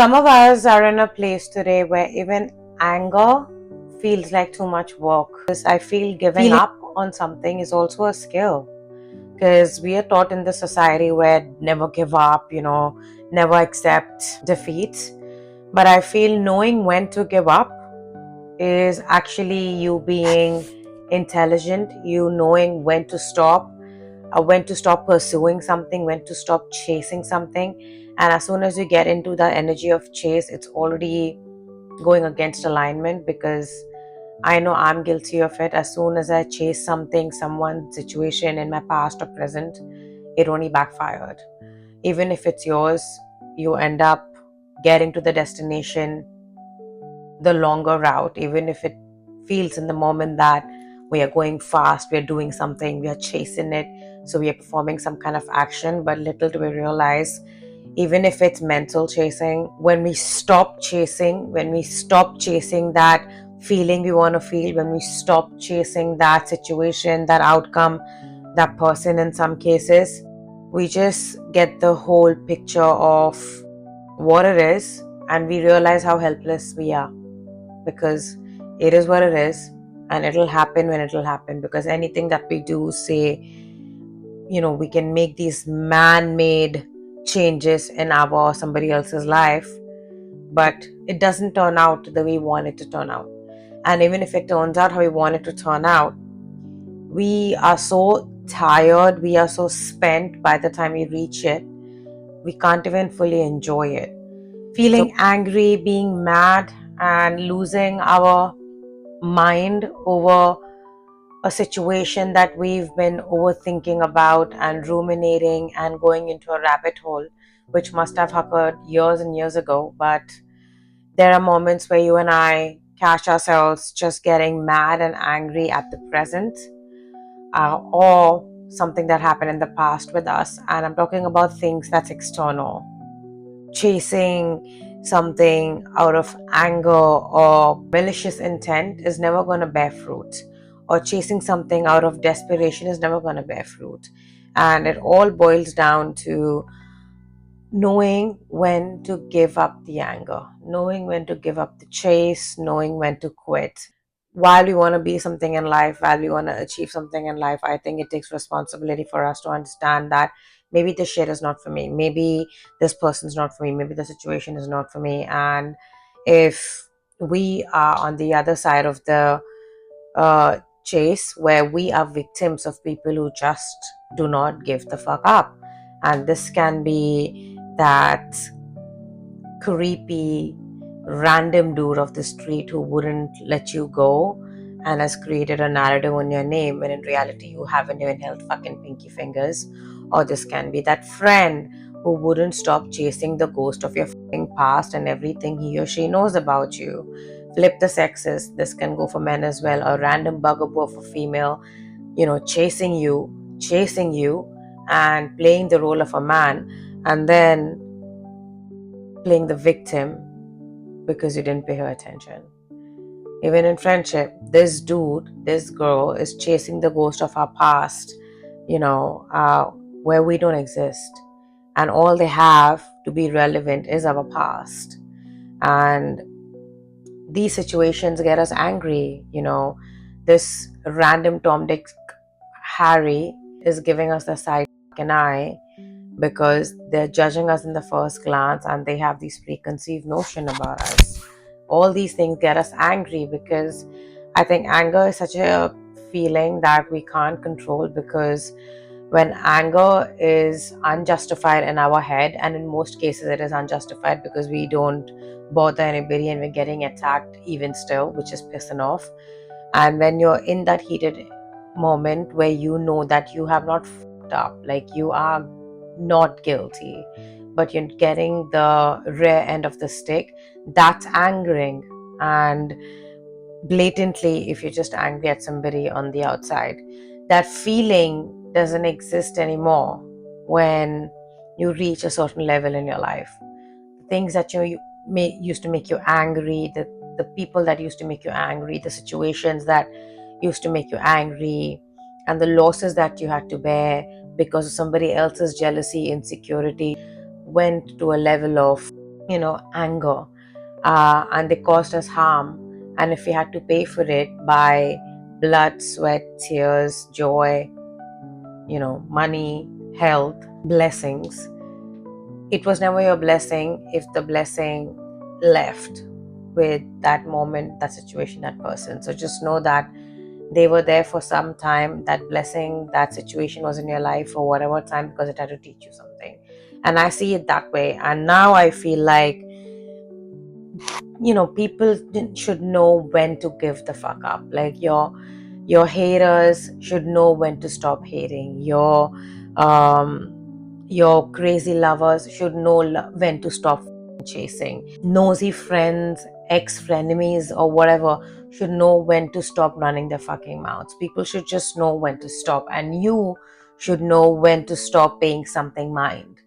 Some of us are in a place today where even anger feels like too much work. Because I feel giving up on something is also a skill. Because we are taught in the society where never give up, never accept defeat. But I feel knowing when to give up is actually you being intelligent, you knowing when to stop pursuing something, when to stop chasing something. And as soon as you get into that energy of chase, it's already going against alignment, because I know I'm guilty of it. As soon as I chase something, someone, situation in my past or present, it only backfired. Even if it's yours, you end up getting to the destination the longer route, even if it feels in the moment that we are going fast, we are doing something, we are chasing it, so we are performing some kind of action. But little do we realize, even if it's mental chasing, when we stop chasing, that feeling we want to feel, when we stop chasing that situation, that outcome, that person, in some cases, we just get the whole picture of what it is, and we realize how helpless we are, because it is what it is, and it'll happen when it'll happen. Because anything that we do, say, we can make these man-made changes in our or somebody else's life, but it doesn't turn out the way we want it to turn out. And even if it turns out how we want it to turn out, we are so tired, we are so spent by the time we reach it, we can't even fully enjoy it. Feeling angry, being mad, and losing our mind over a situation that we've been overthinking about and ruminating and going into a rabbit hole, which must have occurred years and years ago. But there are moments where you and I catch ourselves just getting mad and angry at the present, or something that happened in the past with us. And I'm talking about things that's external. Chasing something out of anger or malicious intent is never going to bear fruit, or chasing something out of desperation is never going to bear fruit. And it all boils down to knowing when to give up the anger, knowing when to give up the chase, knowing when to quit. While we want to be something in life, while we want to achieve something in life, I think it takes responsibility for us to understand that maybe this shit is not for me, maybe this person's not for me, maybe the situation is not for me. And if we are on the other side of the chase, where we are victims of people who just do not give the fuck up, and this can be that creepy random dude of the street who wouldn't let you go and has created a narrative on your name when in reality you haven't even held fucking pinky fingers. Or this can be that friend who wouldn't stop chasing the ghost of your fucking past and everything he or she knows about you. Flip the sexes, this can go for men as well. A random bugaboo of a female, chasing you and playing the role of a man, and then playing the victim because you didn't pay her attention. Even in friendship, this dude, this girl is chasing the ghost of our past, where we don't exist. And all they have to be relevant is our past. And these situations get us angry. This random Tom, Dick, Harry is giving us the side eye, because they're judging us in the first glance and they have this preconceived notion about us. All these things get us angry, because I think anger is such a feeling that we can't control, because when anger is unjustified in our head, and in most cases it is unjustified because we don't bother anybody and we're getting attacked even still, which is pissing off. And when you're in that heated moment where you know that you have not fucked up, like you are not guilty, but you're getting the rare end of the stick, that's angering. And blatantly, if you're just angry at somebody on the outside, that feeling doesn't exist anymore when you reach a certain level in your life. Things that used to make you angry, the people that used to make you angry, the situations that used to make you angry, and the losses that you had to bear because of somebody else's jealousy, insecurity, went to a level of anger, and they caused us harm. And if we had to pay for it by blood, sweat, tears, joy, money, health, blessings, it was never your blessing if the blessing left with that moment, that situation, that person. So just know that they were there for some time. That blessing, that situation was in your life for whatever time because it had to teach you something. And I see it that way. And now I feel like, people should know when to give the fuck up. Like your haters should know when to stop hating. Your crazy lovers should know when to stop chasing. Nosy friends, ex-frenemies, or whatever should know when to stop running their fucking mouths. People should just know when to stop, and you should know when to stop paying something mind.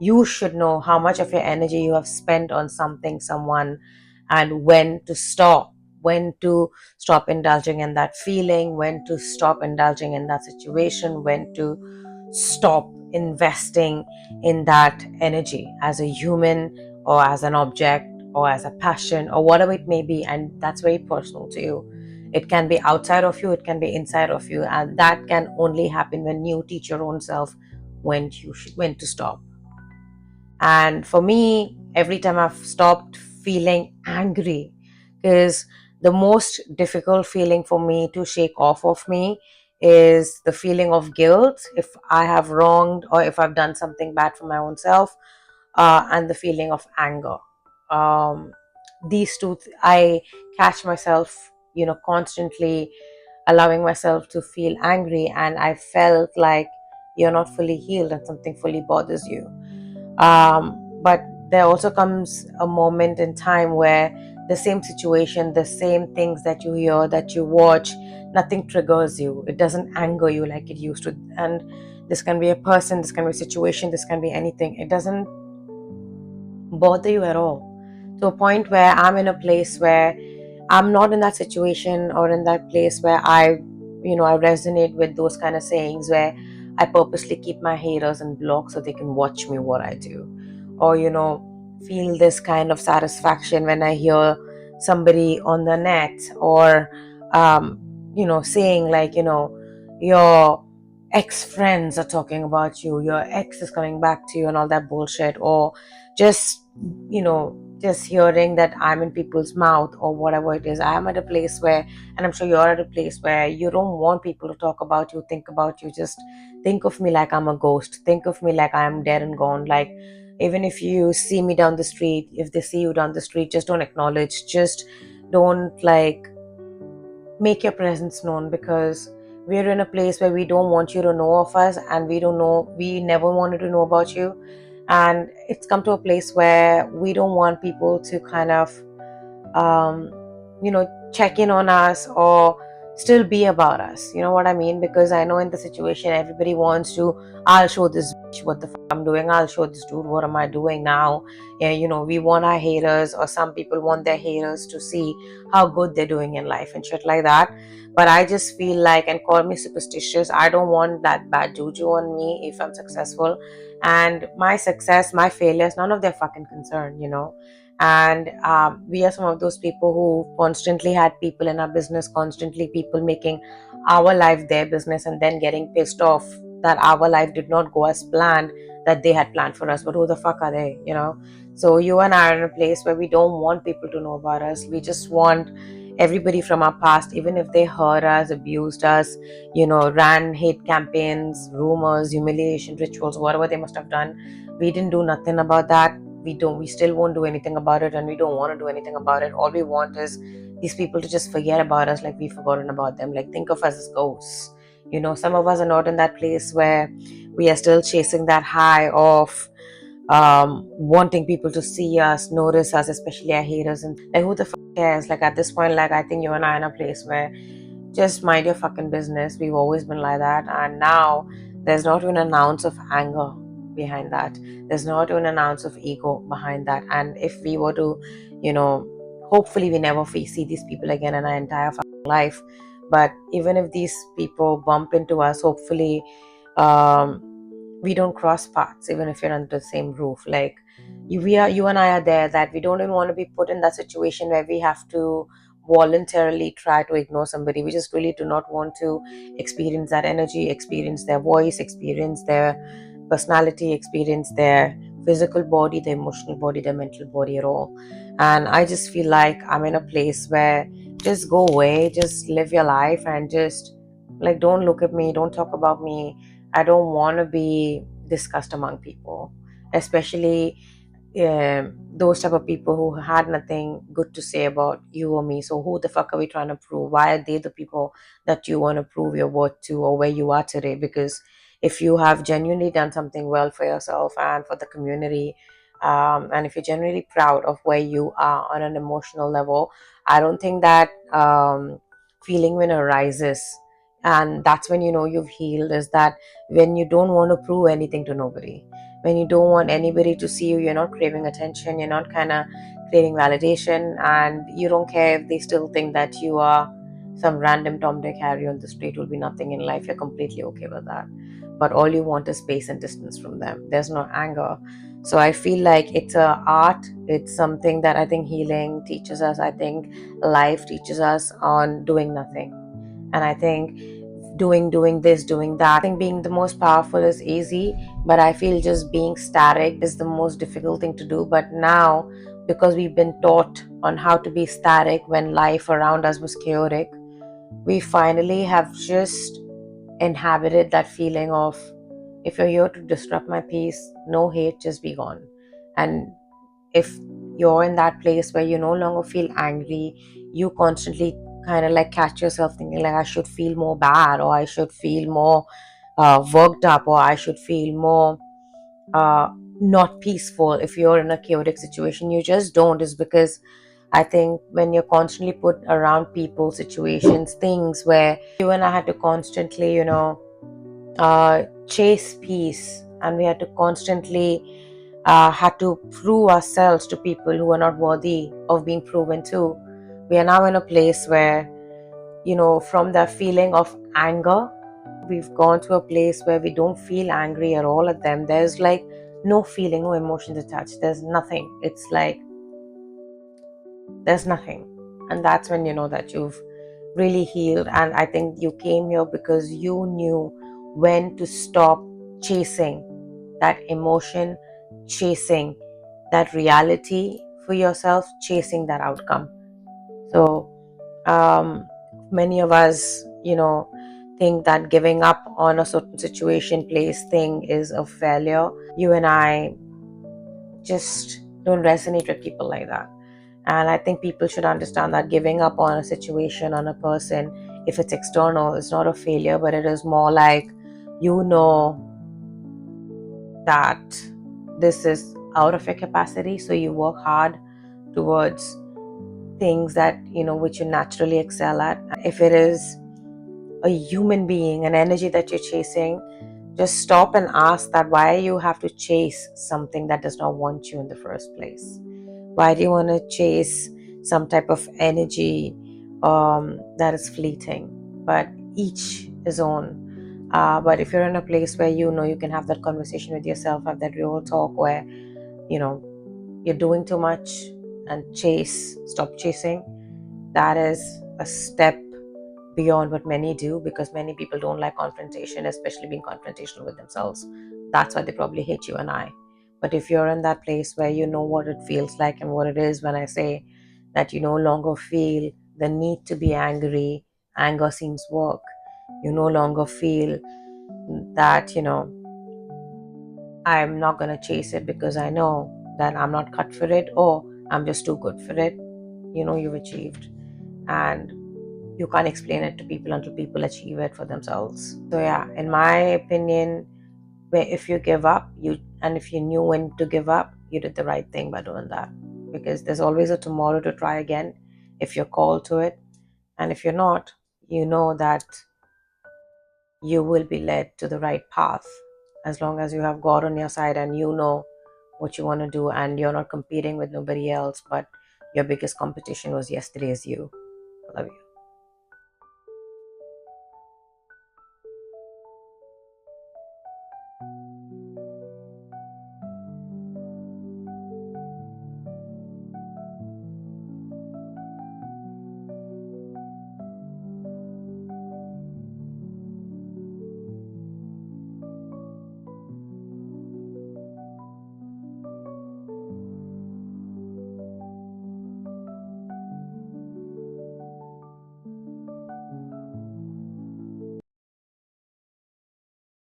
You should know how much of your energy you have spent on something, someone, and when to stop indulging in that feeling, when to stop indulging in that situation, when to stop investing in that energy as a human or as an object or as a passion or whatever it may be. And that's very personal to you. It can be outside of you, it can be inside of you, and that can only happen when you teach your own self when to stop. And for me, every time I've stopped feeling angry, because the most difficult feeling for me to shake off of me is the feeling of guilt if I have wronged or if I've done something bad for my own self, and the feeling of anger. Um, these two, I catch myself, constantly allowing myself to feel angry, and I felt like you're not fully healed and something fully bothers you. But there also comes a moment in time where the same situation, the same things that you hear, that you watch, nothing triggers you. It doesn't anger you like it used to. And this can be a person, this can be a situation, this can be anything. It doesn't bother you at all. To a point where I'm in a place where I'm not in that situation or in that place where I resonate with those kind of sayings where I purposely keep my haters in block so they can watch me what I do. Or, feel this kind of satisfaction when I hear somebody on the net or, saying like, your ex friends are talking about you, your ex is coming back to you and all that bullshit. Or just, just hearing that I'm in people's mouth or whatever it is. I'm at a place where, and I'm sure you're at a place where you don't want people to talk about you, think about you. Just think of me like I'm a ghost. Think of me like I'm dead and gone. Like, even if you see me down the street, if they see you down the street, just don't acknowledge. Just don't make your presence known, because we're in a place where we don't want you to know of us, and we never wanted to know about you. And it's come to a place where we don't want people to kind of check in on us or still be about us. You know what I mean? Because I know in the situation, everybody wants to, I'll show this bitch what the fuck I'm doing. I'll show this dude what am I doing now. Yeah, we want our haters, or some people want their haters to see how good they're doing in life and shit like that. But I just feel like, and call me superstitious, I don't want that bad juju on me if I'm successful. And my success, my failures, none of their fucking concern. And we are some of those people who constantly had people in our business, constantly people making our life their business, and then getting pissed off that our life did not go as planned, that they had planned for us. But who the fuck are they? So you and I are in a place where we don't want people to know about us. We just want everybody from our past, even if they hurt us, abused us, ran hate campaigns, rumors, humiliation rituals, whatever they must have done. We didn't do nothing about that. We still won't do anything about it, and we don't want to do anything about it. All we want is these people to just forget about us like we've forgotten about them. Like, think of us as ghosts. Some of us are not in that place where we are still chasing that high of wanting people to see us, notice us, especially our haters. And like, who the fuck cares? Like, at this point, like, I think you and I are in a place where just mind your fucking business. We've always been like that, and now there's not even an ounce of anger behind that. There's not even an ounce of ego behind that. And if we were to, hopefully we never see these people again in our entire fucking life. But even if these people bump into us, hopefully, um, we don't cross paths even if you're under the same roof. Like you and I are there, that we don't even want to be put in that situation where we have to voluntarily try to ignore somebody. We just really do not want to experience that energy, experience their voice, experience their personality, experience their physical body, their emotional body, their mental body at all. And I just feel like I'm in a place where just go away, just live your life, and just like don't look at me, don't talk about me. I don't want to be discussed among people, especially those type of people who had nothing good to say about you or me. So who the fuck are we trying to prove? Why are they the people that you want to prove your worth to, or where you are today? Because if you have genuinely done something well for yourself and for the community, and if you're genuinely proud of where you are on an emotional level, I don't think that feeling when arises, and that's when you know you've healed, is that when you don't want to prove anything to nobody, when you don't want anybody to see you, you're not craving attention, you're not kind of craving validation, and you don't care if they still think that you are some random Tom, Dick, Harry on the street who'll be nothing in life. You're completely okay with that. But all you want is space and distance from them. There's no anger. So I feel like it's a art. It's something that I think healing teaches us. I think life teaches us on doing nothing. And I think doing this, doing that. I think being the most powerful is easy, but I feel just being static is the most difficult thing to do. But now, because we've been taught on how to be static when life around us was chaotic, we finally have just inhabited that feeling of, if you're here to disrupt my peace, no hate, just be gone. And if you're in that place where you no longer feel angry, you constantly kind of like catch yourself thinking like, I should feel more bad, or I should feel more worked up, or I should feel more uh, not peaceful. If you're in a chaotic situation, you just don't. Is because I think when you're constantly put around people, situations, things where you and I had to constantly, chase peace, and we had to constantly had to prove ourselves to people who are not worthy of being proven to. We are now in a place where, from the feeling of anger, we've gone to a place where we don't feel angry at all at them. There's like no feeling, no emotions attached. There's nothing. It's like there's nothing. And that's when you know that you've really healed. And I think you came here because you knew when to stop chasing that emotion, chasing that reality for yourself, chasing that outcome. So many of us, think that giving up on a certain situation, place, thing is a failure. You and I just don't resonate with people like that. And I think people should understand that giving up on a situation, on a person, if it's external, it's not a failure, but it is more like, you know that this is out of your capacity, so you work hard towards things that which you naturally excel at. If it is a human being, an energy that you're chasing, just stop and ask that, why you have to chase something that does not want you in the first place? Why do you want to chase some type of energy that is fleeting? But each is own. But if you're in a place where you can have that conversation with yourself, have that real talk where you're doing too much, and stop chasing, that is a step beyond what many do, because many people don't like confrontation, especially being confrontational with themselves. That's why they probably hate you and I. But if you're in that place where you know what it feels like and what it is when I say that you no longer feel the need to be angry, anger seems work. You no longer feel that, I'm not going to chase it because I know that I'm not cut for it, or I'm just too good for it. You've achieved. And you can't explain it to people until people achieve it for themselves. So yeah, in my opinion, if you give up, and if you knew when to give up, you did the right thing by doing that. Because there's always a tomorrow to try again if you're called to it. And if you're not, you know that you will be led to the right path, as long as you have God on your side and you know what you want to do, and you're not competing with nobody else, but your biggest competition was yesterday's you. I love you.